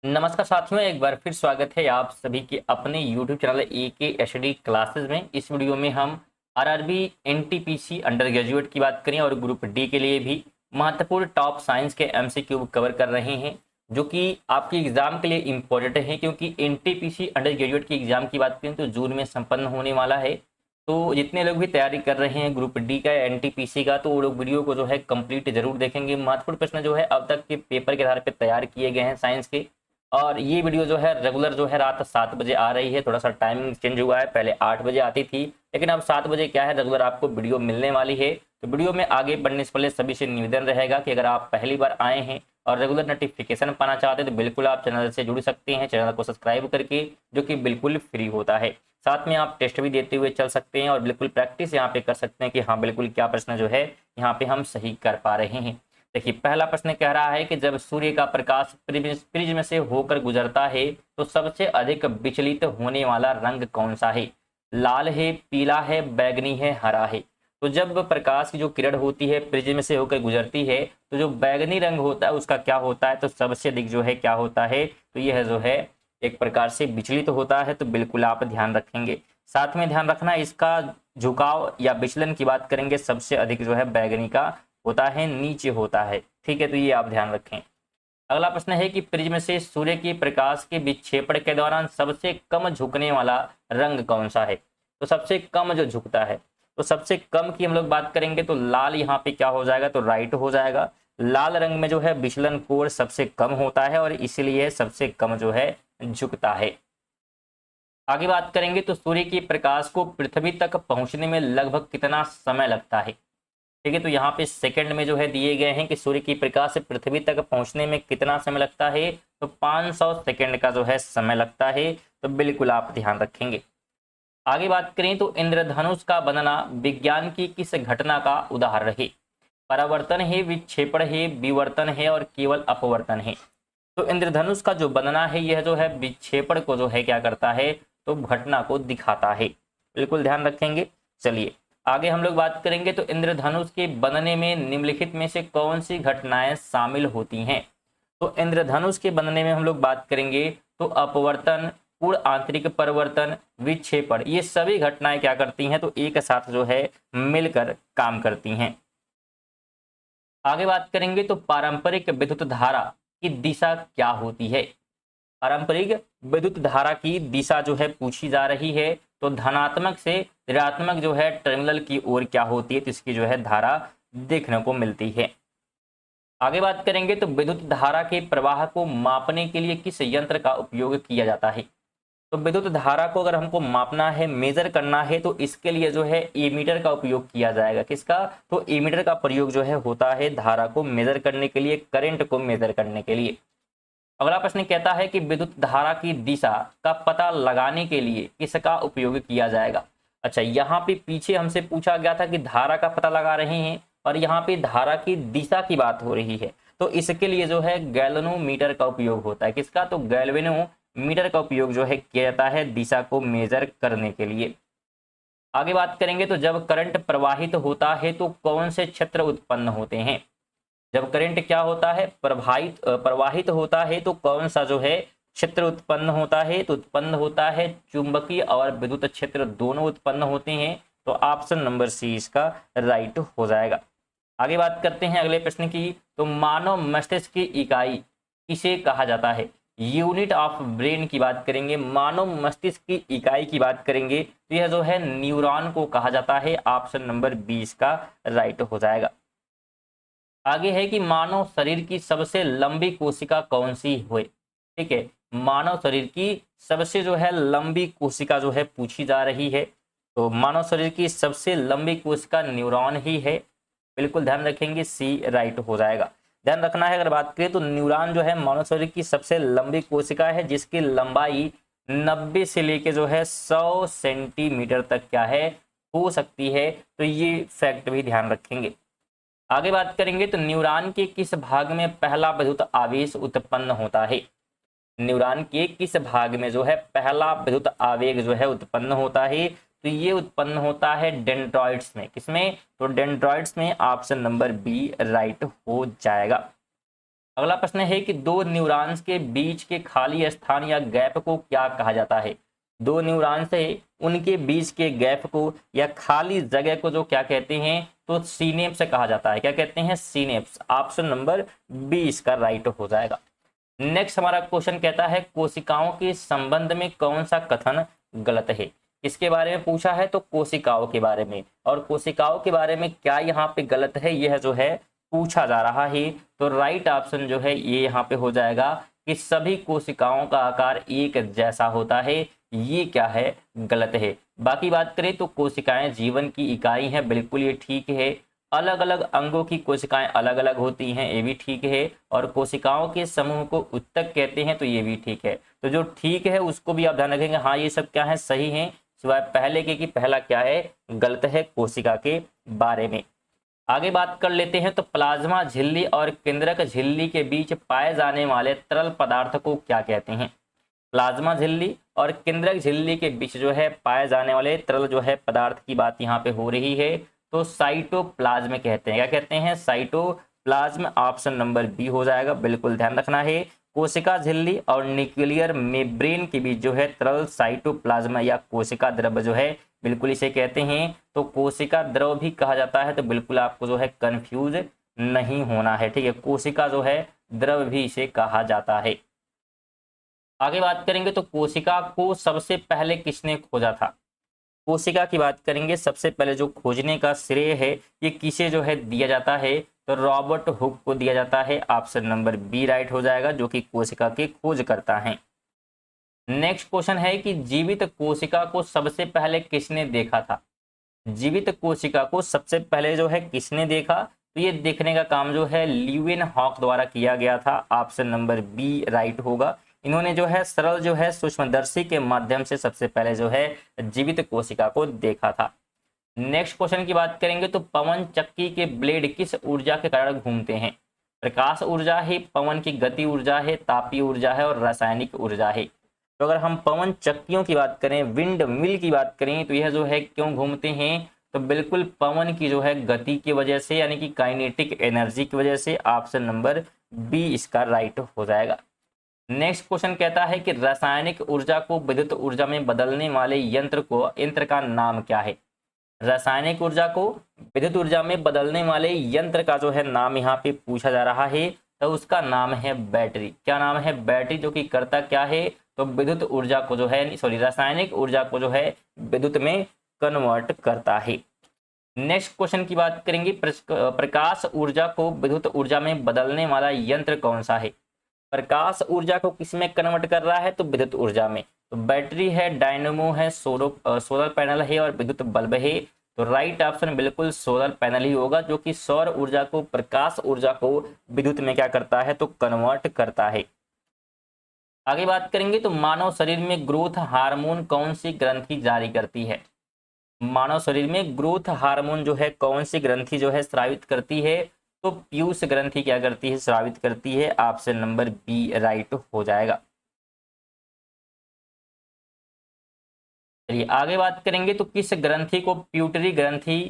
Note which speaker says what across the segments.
Speaker 1: नमस्कार साथियों, एक बार फिर स्वागत है आप सभी के अपने YouTube चैनल AKHD क्लासेस में। इस वीडियो में हम आरआरबी एनटीपीसी अंडर ग्रेजुएट की बात करें और ग्रुप डी के लिए भी महत्वपूर्ण टॉप साइंस के MCQ कवर कर रहे हैं, जो कि आपके एग्जाम के लिए इम्पोर्टेंट है। क्योंकि एनटीपीसी अंडर ग्रेजुएट की एग्जाम की बात करें तो जून में संपन्न होने वाला है। तो जितने लोग भी तैयारी कर रहे हैं ग्रुप डी का या एनटीपीसी का, तो वो लोग वीडियो को जो है कंप्लीट जरूर देखेंगे। महत्वपूर्ण प्रश्न जो है अब तक के पेपर के आधार पर तैयार किए गए हैं साइंस के। और ये वीडियो जो है रेगुलर जो है रात 7 बजे आ रही है। थोड़ा सा टाइमिंग चेंज हुआ है, पहले 8 बजे आती थी, लेकिन अब 7 बजे क्या है, रेगुलर आपको वीडियो मिलने वाली है। तो वीडियो में आगे बढ़ने से पहले सभी से निवेदन रहेगा कि अगर आप पहली बार आए हैं और रेगुलर नोटिफिकेशन पाना चाहते हैं तो बिल्कुल आप चैनल से जुड़ सकते हैं, चैनल को सब्सक्राइब करके, जो कि बिल्कुल फ्री होता है। साथ में आप टेस्ट भी देते हुए चल सकते हैं और बिल्कुल प्रैक्टिस यहाँ पे कर सकते हैं कि हाँ बिल्कुल क्या प्रश्न जो है यहाँ पे हम सही कर पा रहे हैं। देखिए, पहला प्रश्न कह रहा है कि जब सूर्य का प्रकाश प्रिज्म से होकर गुजरता है तो सबसे अधिक विचलित होने वाला रंग कौन सा है? लाल है, पीला है, बैंगनी है, हरा है। तो जब प्रकाश की जो किरण होती है प्रिज्म से होकर गुजरती है तो जो बैंगनी रंग होता है उसका क्या होता है? तो सबसे अधिक जो है क्या होता है? तो यह जो है एक प्रकार से विचलित होता है। तो बिल्कुल आप ध्यान रखेंगे। साथ में ध्यान रखना, इसका झुकाव या विचलन की बात करेंगे, सबसे अधिक जो है बैंगनी का होता है, नीचे होता है। ठीक है, तो ये आप ध्यान रखें। अगला प्रश्न है कि प्रिज्म से सूर्य के प्रकाश के विक्षेपण के दौरान सबसे कम झुकने वाला रंग कौन सा है? तो सबसे कम जो झुकता है, तो सबसे कम की हम लोग बात करेंगे तो लाल यहाँ पे क्या हो जाएगा? तो राइट हो जाएगा। लाल रंग में जो है विचलन कोण सबसे कम होता है और इसीलिए सबसे कम जो है झुकता है। आगे बात करेंगे तो सूर्य के प्रकाश को पृथ्वी तक पहुंचने में लगभग कितना समय लगता है? ठीक है, तो यहाँ पे सेकंड में जो है दिए गए हैं कि सूर्य की प्रकाश से पृथ्वी तक पहुंचने में कितना समय लगता है? तो 500 सेकंड का जो है समय लगता है। तो बिल्कुल आप ध्यान रखेंगे। आगे बात करें तो इंद्रधनुष का बनना विज्ञान की किस घटना का उदाहरण है? परावर्तन है, विक्षेपण है, विवर्तन है और केवल अपवर्तन है। तो इंद्रधनुष का जो बनना है यह जो है विक्षेपण को जो है क्या करता है? तो घटना को दिखाता है। बिल्कुल ध्यान रखेंगे। चलिए आगे हम लोग बात करेंगे तो इंद्रधनुष के बनने में निम्नलिखित में से कौन सी घटनाएं शामिल होती हैं? तो इंद्रधनुष के बनने में हम लोग बात करेंगे तो अपवर्तन, पूर्ण आंतरिक परिवर्तन, विक्षेपण, ये सभी घटनाएं क्या करती हैं? तो एक साथ जो है मिलकर काम करती हैं। आगे बात करेंगे तो पारंपरिक विद्युत धारा की दिशा क्या होती है? पारंपरिक विद्युत धारा की दिशा जो है पूछी जा रही है। तो धनात्मक से ऋणात्मक जो है टर्मिनल की ओर क्या होती है? तो इसकी जो है धारा देखने को मिलती है। आगे बात करेंगे तो विद्युत धारा के प्रवाह को मापने के लिए किस यंत्र का उपयोग किया जाता है? तो विद्युत धारा को अगर हमको मापना है, मेजर करना है, तो इसके लिए जो है एमीटर का उपयोग किया जाएगा। किसका? तो एमीटर का प्रयोग जो है होता है धारा को मेजर करने के लिए, करंट को मेजर करने के लिए। अगला प्रश्न कहता है कि विद्युत धारा की दिशा का पता लगाने के लिए किसका उपयोग किया जाएगा? अच्छा, यहाँ पे पीछे हमसे पूछा गया था कि धारा का पता लगा रहे हैं और यहाँ पे धारा की दिशा की बात हो रही है। तो इसके लिए जो है गैल्वेनोमीटर का उपयोग होता है। किसका? तो गैल्वेनोमीटर का उपयोग जो है किया जाता है दिशा को मेजर करने के लिए। आगे बात करेंगे तो जब करंट प्रवाहित होता है तो कौन से क्षेत्र उत्पन्न होते हैं? जब करंट क्या होता है? प्रवाहित होता है तो कौन सा जो है क्षेत्र उत्पन्न होता है? तो उत्पन्न होता है चुंबकीय और विद्युत क्षेत्र दोनों उत्पन्न होते हैं। तो ऑप्शन नंबर सी इसका राइट हो जाएगा। आगे बात करते हैं अगले प्रश्न की। तो मानव मस्तिष्क की इकाई किसे कहा जाता है? यूनिट ऑफ ब्रेन की बात करेंगे, मानव मस्तिष्क की इकाई की बात करेंगे तो यह जो है न्यूरॉन को कहा जाता है। ऑप्शन नंबर 20 का राइट हो जाएगा। आगे है कि मानव शरीर की सबसे लंबी कोशिका कौन सी है? ठीक है, मानव शरीर की सबसे जो है लंबी कोशिका जो है पूछी जा रही है। तो मानव शरीर की सबसे लंबी कोशिका न्यूरॉन ही है। बिल्कुल ध्यान रखेंगे, सी राइट हो जाएगा। ध्यान रखना है, अगर बात करें तो न्यूरॉन जो है मानव शरीर की सबसे लंबी कोशिका है, जिसकी लंबाई 90 से लेके जो है 100 सेंटीमीटर तक क्या है हो सकती है। तो ये फैक्ट भी ध्यान रखेंगे। आगे बात करेंगे तो न्यूरॉन के किस भाग में पहला विद्युत आवेश उत्पन्न होता है? न्यूरॉन के किस भाग में जो है पहला विद्युत आवेग जो है उत्पन्न होता है? तो ये उत्पन्न होता है डेंड्रॉइड्स में। किसमें? तो डेंड्रॉइड्स में। ऑप्शन नंबर बी राइट हो जाएगा। अगला प्रश्न है कि दो न्यूरॉन्स के बीच के खाली स्थान या गैप को क्या कहा जाता है। दो न्यूरॉन्स है, उनके बीच के गैप को या खाली जगह को जो क्या कहते हैं, तो सीनेप्स कहा जाता है। क्या कहते हैं? सीनेप्स। ऑप्शन नंबर बी इसका राइट हो जाएगा। नेक्स्ट हमारा क्वेश्चन कहता है कोशिकाओं के संबंध में कौन सा कथन गलत है। किसके बारे में पूछा है? तो कोशिकाओं के बारे में। और कोशिकाओं के बारे में क्या यहाँ पे गलत है, यह जो है पूछा जा रहा है। तो राइट ऑप्शन जो है ये यहाँ पे हो जाएगा कि सभी कोशिकाओं का आकार एक जैसा होता है। ये क्या है? गलत है। बाकी बात करें तो कोशिकाएं जीवन की इकाई हैं, बिल्कुल ये ठीक है। अलग अलग अंगों की कोशिकाएं अलग अलग होती हैं, ये भी ठीक है। और कोशिकाओं के समूह को उत्तक कहते हैं, तो ये भी ठीक है। तो जो ठीक है उसको भी आप ध्यान रखेंगे। हाँ, ये सब क्या है? सही है, सिवाय पहले के कि पहला क्या है? गलत है कोशिका के बारे में। आगे बात कर लेते हैं। तो प्लाज्मा झिल्ली और केंद्रक झिल्ली के बीच पाए जाने वाले तरल पदार्थ को क्या कहते हैं? प्लाज्मा झिल्ली और केंद्रक झिल्ली के बीच जो है पाए जाने वाले तरल जो है पदार्थ की बात यहाँ पे हो रही है। तो साइटोप्लाज्म कहते हैं। क्या कहते हैं? साइटोप्लाज्म। ऑप्शन नंबर बी हो जाएगा, बिल्कुल ध्यान रखना है। कोशिका झिल्ली और न्यूक्लियर मेम्ब्रेन के बीच जो है तरल साइटोप्लाज्म या कोशिका द्रव जो है, बिल्कुल इसे कहते हैं। तो कोशिका द्रव भी कहा जाता है, तो बिल्कुल आपको जो है कंफ्यूज नहीं होना है, ठीक है। कोशिका जो है द्रव भी इसे कहा जाता है। आगे बात करेंगे तो कोशिका को सबसे पहले किसने खोजा था। कोशिका की बात करेंगे, सबसे पहले जो खोजने का श्रेय है ये किसे जो है दिया जाता है, तो रॉबर्ट हुक को दिया जाता है। ऑप्शन नंबर बी राइट हो जाएगा, जो कि कोशिका के खोज करता है। नेक्स्ट क्वेश्चन है कि जीवित कोशिका को सबसे पहले किसने देखा था। जीवित कोशिका को सबसे पहले जो है किसने देखा, तो ये देखने का काम जो है ल्यूवेन हॉक द्वारा किया गया था। ऑप्शन नंबर बी राइट होगा। इन्होंने जो है सरल जो है सूक्ष्मदर्शी के माध्यम से सबसे पहले जो है जीवित कोशिका को देखा था। नेक्स्ट क्वेश्चन की बात करेंगे तो पवन चक्की के ब्लेड किस ऊर्जा के कारण घूमते हैं। प्रकाश ऊर्जा है, पवन की गति ऊर्जा है, तापीय ऊर्जा है और रासायनिक ऊर्जा है। तो अगर हम पवन चक्कियों की बात करें, विंड मिल की बात करें, तो यह जो है क्यों घूमते हैं, तो बिल्कुल पवन की जो है गति की वजह से, यानी कि काइनेटिक एनर्जी की वजह से। ऑप्शन नंबर बी इसका राइट हो जाएगा। नेक्स्ट क्वेश्चन कहता है कि रासायनिक ऊर्जा को विद्युत ऊर्जा में बदलने वाले यंत्र का नाम क्या है। रासायनिक ऊर्जा को विद्युत ऊर्जा में बदलने वाले यंत्र का जो है नाम यहाँ पे पूछा जा रहा है, तो उसका नाम है बैटरी। क्या नाम है? बैटरी, जो कि करता क्या है, तो विद्युत ऊर्जा को जो है रासायनिक ऊर्जा को जो है विद्युत में कन्वर्ट करता है। नेक्स्ट क्वेश्चन की बात करेंगे, प्रकाश ऊर्जा को विद्युत ऊर्जा में बदलने वाला यंत्र कौन सा है। प्रकाश ऊर्जा को किस में कन्वर्ट कर रहा है, तो विद्युत ऊर्जा में। तो बैटरी है, डायनेमो है, सोलर पैनल है और विद्युत बल्ब है। तो राइट ऑप्शन बिल्कुल सोलर पैनल ही होगा, जो कि सौर ऊर्जा को, प्रकाश ऊर्जा को विद्युत में क्या करता है, तो कन्वर्ट करता है। आगे बात करेंगे तो मानव शरीर में ग्रोथ हार्मोन कौन सी ग्रंथि जारी करती है। मानव शरीर में ग्रोथ हार्मोन जो है कौन सी ग्रंथि जो है स्रावित करती है, तो पीयूष ग्रंथि क्या करती है, स्रावित करती है। ऑप्शन नंबर बी राइट हो जाएगा। चलिए आगे बात करेंगे तो किस ग्रंथि को प्यूटरी ग्रंथि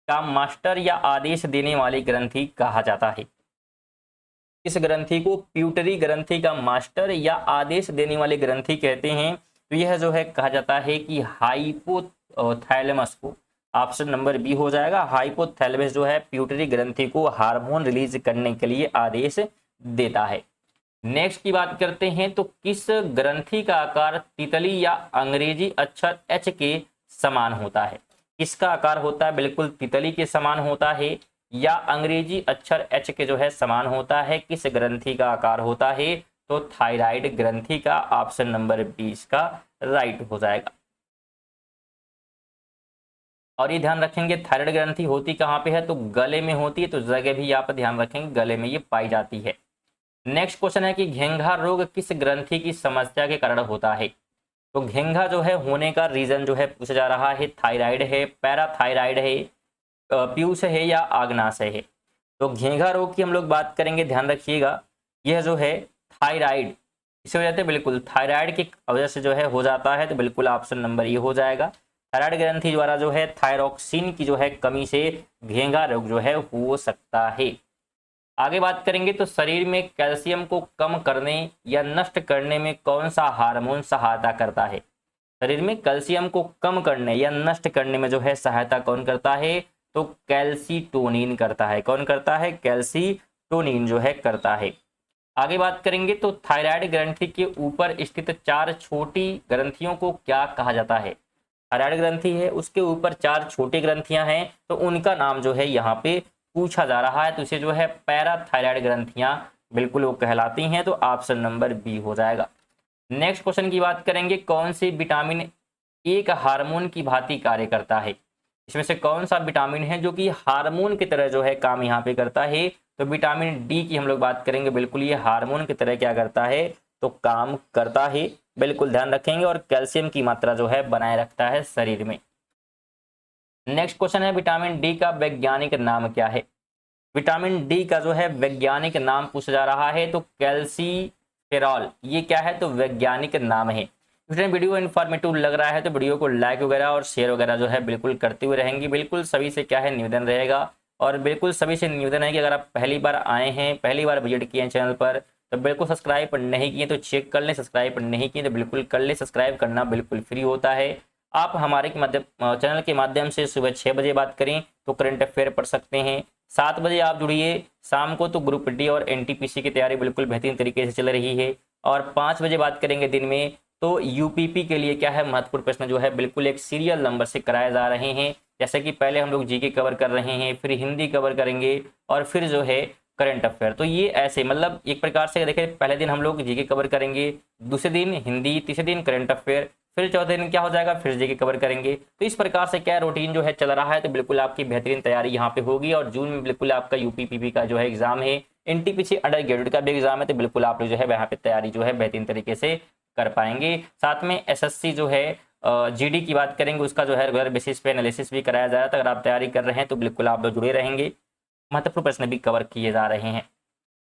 Speaker 1: का मास्टर या आदेश देने वाली ग्रंथि कहा जाता है। किस ग्रंथि को प्यूटरी ग्रंथि का मास्टर या आदेश देने वाली ग्रंथि कहते हैं, तो यह जो है कहा जाता है कि हाइपोथैलेमस को। ऑप्शन नंबर बी हो जाएगा। हाइपोथैलेमस जो है प्यूटरी ग्रंथि को हार्मोन रिलीज करने के लिए आदेश देता है। नेक्स्ट की बात करते हैं तो किस ग्रंथि का आकार तितली या अंग्रेजी अक्षर एच के समान होता है। किसका आकार होता है, बिल्कुल तितली के समान होता है या अंग्रेजी अक्षर एच के जो है समान होता है। किस ग्रंथि का आकार होता है, तो थायराइड ग्रंथि का। ऑप्शन नंबर 20 का राइट हो जाएगा। और ये ध्यान रखेंगे थायराइड ग्रंथि होती कहाँ पे है, तो गले में होती है, तो जगह भी आप ध्यान रखेंगे, गले में ये पाई जाती है। नेक्स्ट क्वेश्चन है कि घेंघा रोग किस ग्रंथि की समस्या के कारण होता है। तो घेंघा जो है होने का रीजन जो है पूछा जा रहा है, थायराइड है, पैराथायराइड है, पीयूष है या आग्नाशय है। तो घेंघा रोग की हम लोग बात करेंगे, ध्यान रखिएगा, यह जो है थायराइड इसी वजह से, बिल्कुल थायराइड की वजह से जो है हो जाता है, तो बिल्कुल ऑप्शन नंबर ये हो जाएगा। थायराइड ग्रंथि द्वारा जो है थायरोक्सिन की जो है कमी से घेंघा रोग जो है हो सकता है। आगे बात करेंगे तो शरीर में कैल्शियम को कम करने या नष्ट करने में कौन सा हार्मोन सहायता करता है? शरीर में कैल्शियम को कम करने या नष्ट करने में जो है सहायता कौन करता है? तो कैल्सीटोनिन करता है। कौन करता है? कैल्सीटोनिन जो है करता है। आगे बात करेंगे तो थायराइड ग्रंथि के ऊपर स्थित 4 छोटी ग्रंथियों को क्या कहा जाता है? थायराइड ग्रंथि है, उसके ऊपर 4 छोटी ग्रंथियां हैं, तो उनका नाम जो है यहाँ पे पूछा जा रहा है, तो इसे जो है पैराथायराइड ग्रंथियां बिल्कुल वो कहलाती हैं, तो ऑप्शन नंबर बी हो जाएगा। नेक्स्ट क्वेश्चन की बात करेंगे, कौन सी विटामिन एक हार्मोन की भांति कार्य करता है? इसमें से कौन सा विटामिन है जो कि हार्मोन की तरह जो है काम यहाँ पे करता है? तो विटामिन डी की हम लोग बात करेंगे। बिल्कुल ये हार्मोन की तरह क्या करता है? तो काम करता है, बिल्कुल ध्यान रखेंगे। और कैल्शियम की मात्रा जो है बनाए रखता है शरीर में। नेक्स्ट क्वेश्चन है, विटामिन डी का वैज्ञानिक नाम क्या है? विटामिन डी का जो है वैज्ञानिक नाम पूछा जा रहा है, तो कैल्सीफेरॉल ये क्या है? तो वैज्ञानिक नाम है। इसमें वीडियो इन्फॉर्मेटिव लग रहा है तो वीडियो को लाइक वगैरह और शेयर वगैरह जो है बिल्कुल करते हुए रहेंगे। बिल्कुल सभी से क्या है निवेदन रहेगा, और बिल्कुल सभी से निवेदन है कि अगर आप पहली बार आए हैं, पहली बार विजिट किए हैं चैनल पर, तो बिल्कुल सब्सक्राइब नहीं किए तो चेक कर लें, सब्सक्राइब नहीं किए तो बिल्कुल कर लें। सब्सक्राइब करना बिल्कुल फ्री होता है। आप हमारे चैनल के माध्यम से सुबह 6 बजे बात करें तो करंट अफेयर पढ़ सकते हैं। 7 बजे आप जुड़िए शाम को, तो ग्रुप डी और एनटीपीसी की तैयारी बिल्कुल बेहतरीन तरीके से चल रही है। और 5 बजे बात करेंगे दिन में, तो यूपीपी के लिए क्या है महत्वपूर्ण प्रश्न जो है बिल्कुल एक सीरियल नंबर से कराए जा रहे हैं। जैसे कि पहले हम लोग जीके कवर कर रहे हैं, फिर हिंदी कवर करेंगे, और फिर जो है करंट अफेयर। तो ये ऐसे मतलब एक प्रकार से देखें, पहले दिन हम लोग जीके कवर करेंगे, दूसरे दिन हिंदी, तीसरे दिन करंट अफेयर, फिर चौथे दिन क्या हो जाएगा, फिर जीके कवर करेंगे। तो इस प्रकार से क्या रूटीन जो है चल रहा है, तो बिल्कुल आपकी बेहतरीन तैयारी यहाँ पे होगी। और जून में बिल्कुल आपका यूपीपीपी का जो है एग्जाम है, एनटीपीसी अंडर ग्रेजुएट का भी एग्जाम है, तो बिल्कुल आप लोग जो है यहाँ पे तैयारी जो है बेहतरीन तरीके से कर पाएंगे। साथ में एसएससी जो है जीडी की बात करेंगे, उसका जो है रेगुलर बेसिस पे एनालिसिस भी कराया जा रहा था। अगर आप तैयारी कर रहे हैं तो बिल्कुल आप लोग जुड़े रहेंगे, महत्वपूर्ण प्रश्न भी कवर किए जा रहे हैं।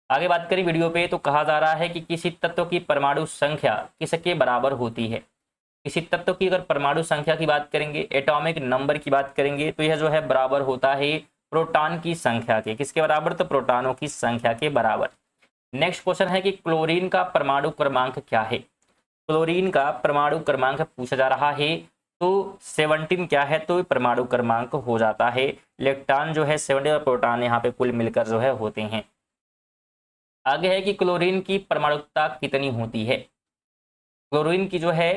Speaker 1: आगे बात करें वीडियो पे, तो कहा जा रहा है कि किसी तत्व की परमाणु संख्या किसके बराबर होती है? किसी तत्व की अगर परमाणु संख्या की बात करेंगे, एटॉमिक नंबर की बात करेंगे, तो यह जो है बराबर होता है प्रोटॉन की संख्या के। किसके बराबर? तो प्रोटॉनों की संख्या के बराबर। नेक्स्ट क्वेश्चन है कि क्लोरीन का परमाणु क्रमांक क्या है? क्लोरीन का परमाणु क्रमांक पूछा जा रहा है, तो 17 क्या है? तो परमाणु क्रमांक हो जाता है। इलेक्ट्रॉन जो है 17 और प्रोटॉन यहाँ पे कुल मिलकर जो है होते हैं। आगे है कि क्लोरीन की परमाणुकता कितनी होती है? क्लोरीन की जो है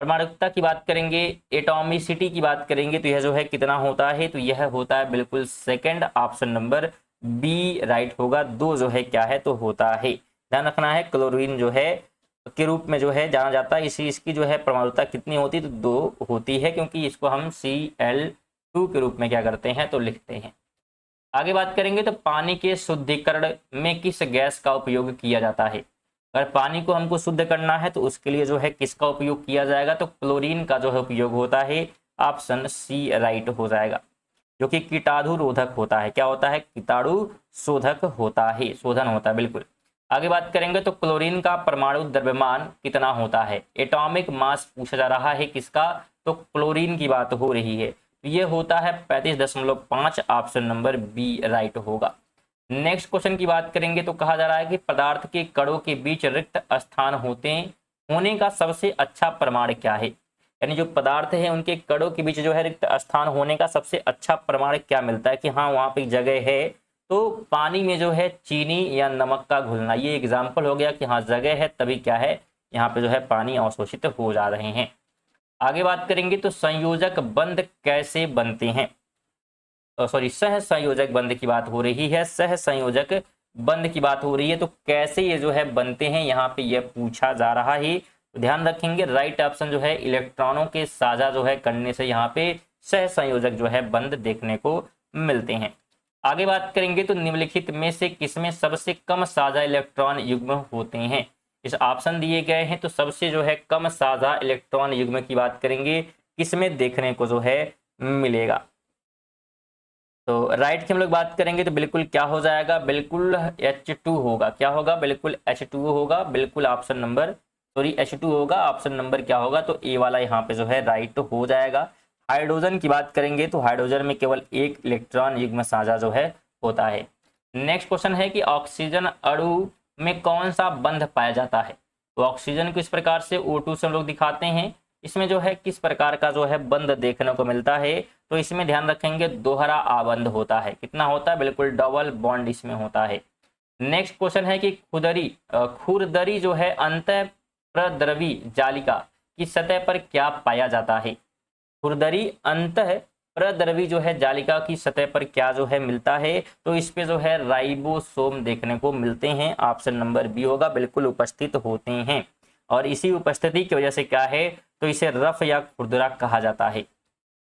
Speaker 1: परमाणुकता की बात करेंगे, एटॉमिसिटी की बात करेंगे, तो यह जो है कितना होता है? तो यह होता है बिल्कुल second, option number B right होगा। 2 जो है क्या है? तो होता है। ध्यान रखना है, क्लोरीन जो है के रूप में जो है जाना जाता है, इसकी जो है परमाणुकता कितनी होती है? तो 2 होती है, क्योंकि इसको हम Cl2 के रूप में क्या करते हैं? तो लिखते हैं। आगे बात करेंगे तो पानी के शुद्धिकरण में किस गैस का उपयोग किया जाता है? अगर पानी को हमको शुद्ध करना है तो उसके लिए जो है किसका उपयोग किया जाएगा? तो क्लोरीन का जो है उपयोग होता है। ऑप्शन सी राइट हो जाएगा, जो कि कीटाणु रोधक होता है। क्या होता है? कीटाणु शोधक होता है, शोधन होता है बिल्कुल। आगे बात करेंगे तो क्लोरीन का परमाणु द्रव्यमान कितना होता है? एटॉमिक मास पूछा जा रहा है किसका? तो क्लोरीन की बात हो रही है। ये होता है 35.5, ऑप्शन नंबर बी राइट होगा। नेक्स्ट क्वेश्चन की बात करेंगे तो कहा जा रहा है कि पदार्थ के कणों के बीच रिक्त स्थान होने का सबसे अच्छा प्रमाण क्या है? यानी जो पदार्थ है उनके कणों के बीच जो है रिक्त स्थान होने का सबसे अच्छा प्रमाण क्या मिलता है कि हाँ वहां पे जगह है? तो पानी में जो है चीनी या नमक का घुलना, ये एग्जाम्पल हो गया कि हाँ जगह है तभी क्या है यहाँ पे जो है पानी अवशोषित हो जा रहे हैं। आगे बात करेंगे तो संयोजक बंध कैसे बनते हैं? सॉरी, सह संयोजक बंध की बात हो रही है, सह संयोजक बंध की बात हो रही है। तो कैसे ये जो है बनते हैं यहाँ पे यह पूछा जा रहा है, तो ध्यान रखेंगे राइट ऑप्शन जो है इलेक्ट्रॉनों के साझा जो है करने से यहाँ पे सह संयोजक जो है बंध देखने को मिलते हैं। आगे बात करेंगे तो निम्नलिखित में से किसमें सबसे कम साझा इलेक्ट्रॉन युग्म होते हैं? इस ऑप्शन दिए गए हैं, तो सबसे जो है कम साझा इलेक्ट्रॉन युग्म की बात करेंगे किसमें देखने को जो है मिलेगा? तो राइट की हम लोग बात करेंगे तो बिल्कुल क्या हो जाएगा? बिल्कुल H2 होगा। क्या होगा? बिल्कुल H2 होगा, बिल्कुल ऑप्शन नंबर H2 होगा। ऑप्शन नंबर क्या होगा? तो ए वाला यहाँ पे जो है राइट हो जाएगा। हाइड्रोजन की बात करेंगे तो हाइड्रोजन में केवल एक इलेक्ट्रॉन युग्म साझा जो है होता है। नेक्स्ट क्वेश्चन है कि ऑक्सीजन अणु में कौन सा बंध पाया जाता है। तो ऑक्सीजन को इस प्रकार से O2 से हम लोग दिखाते हैं, इसमें जो है किस प्रकार का जो है बंध देखने को मिलता है। तो इसमें ध्यान रखेंगे दोहरा आबंध होता है। कितना होता है, बिल्कुल डबल बॉन्ड इसमें होता है। नेक्स्ट क्वेश्चन है कि खुरदरी जो है अंतः प्रद्रवी जालिका की सतह पर क्या पाया जाता है। खुरदरी अंतः प्रद्रवी जो है जालिका की सतह पर क्या जो है मिलता है। तो इस पे जो है राइबोसोम देखने को मिलते हैं। ऑप्शन नंबर बी होगा, बिल्कुल उपस्थित होते हैं। और इसी उपस्थिति की वजह से क्या है, तो इसे रफ या खुरदरा कहा जाता है।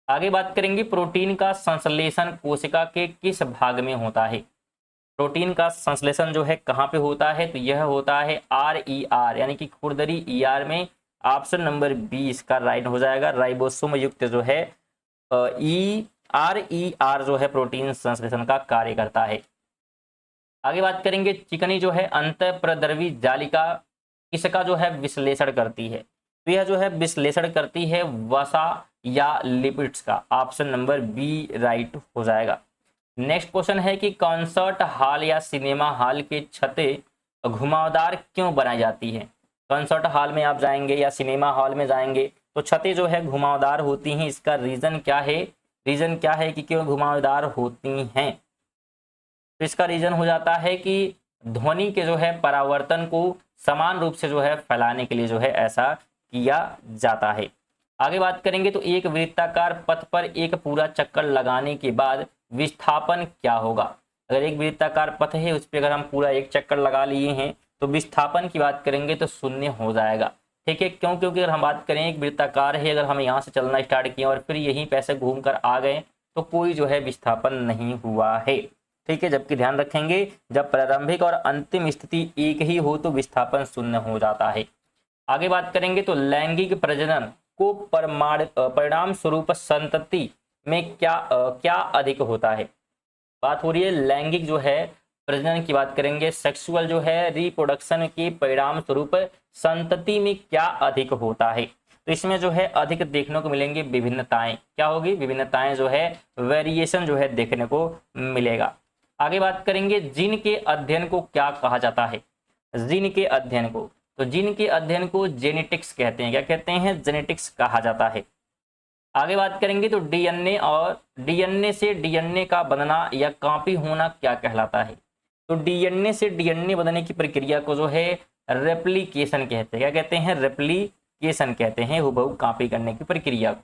Speaker 1: आगे बात करेंगे प्रोटीन का संश्लेषण कोशिका के किस भाग में होता है। प्रोटीन का संश्लेषण जो है कहाँ पे होता है, तो यह होता है RER यानी कि खुरदरी ER में। ऑप्शन नंबर बी इसका राइट हो जाएगा। राइबोसोम युक्त जो है RER जो है प्रोटीन संश्लेषण का कार्य करता है। आगे बात करेंगे चिकनी जो है अंतःप्रद्रवी जालिका किसका जो है विश्लेषण करती है। तो यह जो है विश्लेषण करती है वसा या लिपिड्स का। ऑप्शन नंबर बी राइट हो जाएगा। नेक्स्ट क्वेश्चन है कि कॉन्सर्ट हॉल या सिनेमा हॉल की छतें घुमावदार क्यों बनाई जाती है। कॉन्सर्ट हॉल में आप जाएंगे या सिनेमा हॉल में जाएंगे तो छतें जो है घुमावदार होती हैं। इसका रीजन क्या है, रीजन क्या है कि क्यों घुमावदार होती हैं। तो इसका रीजन हो जाता है कि ध्वनि के जो है परावर्तन को समान रूप से जो है फैलाने के लिए जो है ऐसा किया जाता है। आगे बात करेंगे तो एक वृत्ताकार पथ पर एक पूरा चक्कर लगाने के बाद विस्थापन क्या होगा। अगर एक वृत्ताकार पथ है उस पर अगर हम पूरा एक चक्कर लगा लिए हैं तो विस्थापन की बात करेंगे तो शून्य हो जाएगा। ठीक है, क्यों, क्योंकि अगर हम बात करें एक वृत्ताकार है, अगर हम यहाँ से चलना स्टार्ट किए और फिर यहीं पे ऐसे घूम कर आ गए तो कोई जो है विस्थापन नहीं हुआ है। ठीक है, जबकि ध्यान रखेंगे जब प्रारंभिक और अंतिम स्थिति एक ही हो तो विस्थापन शून्य हो जाता है। आगे बात करेंगे तो लैंगिक प्रजनन को परिणाम स्वरूप संतति में क्या अधिक होता है। बात हो रही है लैंगिक जो है प्रजनन की बात करेंगे, सेक्सुअल जो है रिप्रोडक्शन के परिणाम स्वरूप संतति में क्या अधिक होता है। तो इसमें जो है अधिक देखने को मिलेंगे विभिन्नताएं। क्या होगी, विभिन्नताएं जो है वेरिएशन जो है देखने को मिलेगा। आगे बात करेंगे जीन के अध्ययन को क्या कहा जाता है। जीन के अध्ययन को, तो जीन के अध्ययन को जेनेटिक्स कहते हैं। क्या कहते हैं, जेनेटिक्स कहा जाता है। आगे बात करेंगे तो डीएनए और डीएनए से डीएनए का बनना या कॉपी होना क्या कहलाता है। तो डीएनए से डीएनए बनने की प्रक्रिया को जो है रेप्लिकेशन कहते हैं। क्या कहते हैं, रेप्लिकेशन कहते हैं, हुबहू कॉपी करने की प्रक्रिया को।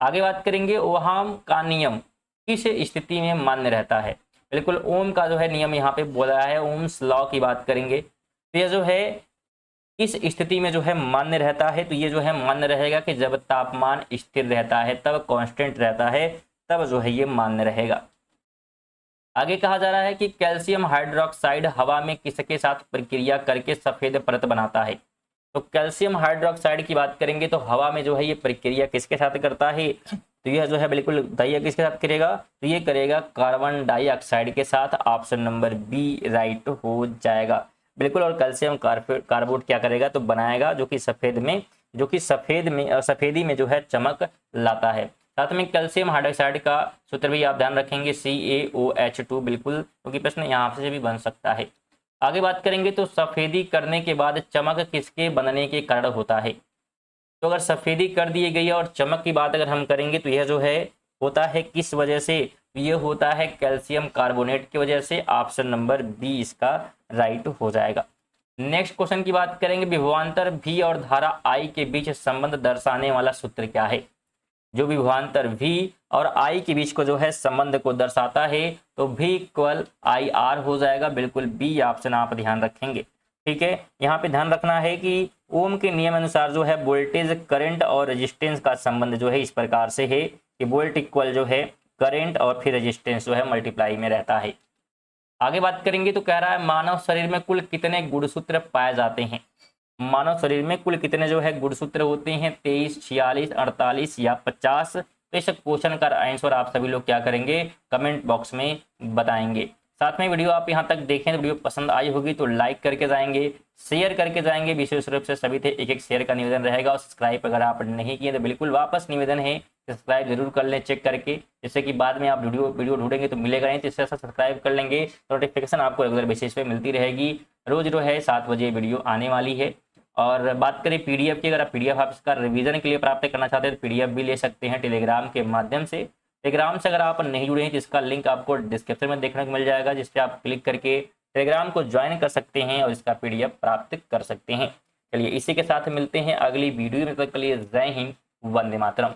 Speaker 1: आगे बात करेंगे ओहम का नियम किस स्थिति में मान्य रहता है। बिल्कुल ओम का जो है नियम यहाँ पे बोला है, ओम्स लॉ की बात करेंगे तो यह जो है इस स्थिति में जो है मान्य रहता है। तो ये जो है मान्य रहेगा कि जब तापमान स्थिर रहता है, तब कांस्टेंट रहता है, तब जो है ये मान्य रहेगा। आगे कहा जा रहा है कि कैल्शियम हाइड्रोक्साइड हवा में किसके साथ प्रक्रिया करके सफेद परत बनाता है। तो कैल्शियम हाइड्रोक्साइड की बात करेंगे तो हवा में जो है ये प्रक्रिया किसके साथ करता है। तो यह जो है बिल्कुल बताइए किसके साथ करेगा, तो ये करेगा कार्बन डाइऑक्साइड के साथ। ऑप्शन नंबर बी राइट हो जाएगा बिल्कुल। और कैल्शियम कार्बोनेट क्या करेगा, तो बनाएगा जो कि सफेदी में जो है चमक लाता है। साथ में कैल्शियम हाइड्रोक्साइड का सूत्र भी आप ध्यान रखेंगे CaOH2 बिल्कुल, क्योंकि प्रश्न यहाँ से भी बन सकता है। आगे बात करेंगे तो सफेदी करने के बाद चमक किसके बनने के कारण होता है। तो अगर सफेदी कर दी गई है और चमक की बात अगर हम करेंगे तो यह जो है होता है किस वजह से, ये होता है कैल्शियम कार्बोनेट की वजह से। ऑप्शन नंबर बी इसका राइट हो जाएगा। नेक्स्ट क्वेश्चन की बात करेंगे विभवांतर V और धारा I के बीच संबंध दर्शाने वाला सूत्र क्या है। जो विभवांतर V और I के बीच को जो है संबंध को दर्शाता है तो V = IR हो जाएगा। बिल्कुल बी ऑप्शन आप ध्यान रखेंगे। ठीक है, यहाँ पे ध्यान रखना है कि ओम के नियम अनुसार जो है वोल्टेज, करंट और रेजिस्टेंस का संबंध जो है इस प्रकार से है कि वोल्ट इक्वल जो है करंट और फिर रेजिस्टेंस जो है मल्टीप्लाई में रहता है। आगे बात करेंगे तो कह रहा है मानव शरीर में कुल कितने गुणसूत्र पाए जाते हैं। मानव शरीर में कुल कितने जो है गुणसूत्र होते हैं, 23, 46, 48 या 50। तो इस क्वेश्चन का आंसर आप सभी लोग क्या करेंगे, कमेंट बॉक्स में बताएंगे। साथ में वीडियो आप यहाँ तक देखें तो वीडियो पसंद आई होगी तो लाइक करके जाएंगे, शेयर करके जाएंगे, विशेष रूप से सभी थे एक शेयर का निवेदन रहेगा। और सब्सक्राइब अगर आप नहीं किए तो बिल्कुल वापस निवेदन है सब्सक्राइब जरूर कर लें चेक करके, जिससे कि बाद में आप वीडियो ढूंढेंगे तो मिलेगा नहीं, तो इससे सब्सक्राइब कर लेंगे तो नोटिफिकेशन आपको रेगुलर बेसिस पे मिलती रहेगी। रोज जो है 7 बजे वीडियो आने वाली है। और बात करें पीडीएफ की, अगर आप पीडीएफ आप इसका रिवीजन के लिए प्राप्त करना चाहते हैं तो पीडीएफ भी ले सकते हैं टेलीग्राम के माध्यम से। टेलीग्राम से अगर आप नहीं जुड़े हैं तो इसका लिंक आपको डिस्क्रिप्शन में देखने को मिल जाएगा, जिस पर आप क्लिक करके टेलीग्राम को ज्वाइन कर सकते हैं और इसका पीडीएफ प्राप्त कर सकते हैं। चलिए इसी के साथ मिलते हैं अगली वीडियो में, तब तक के लिए जय हिंद, वंदे मातरम।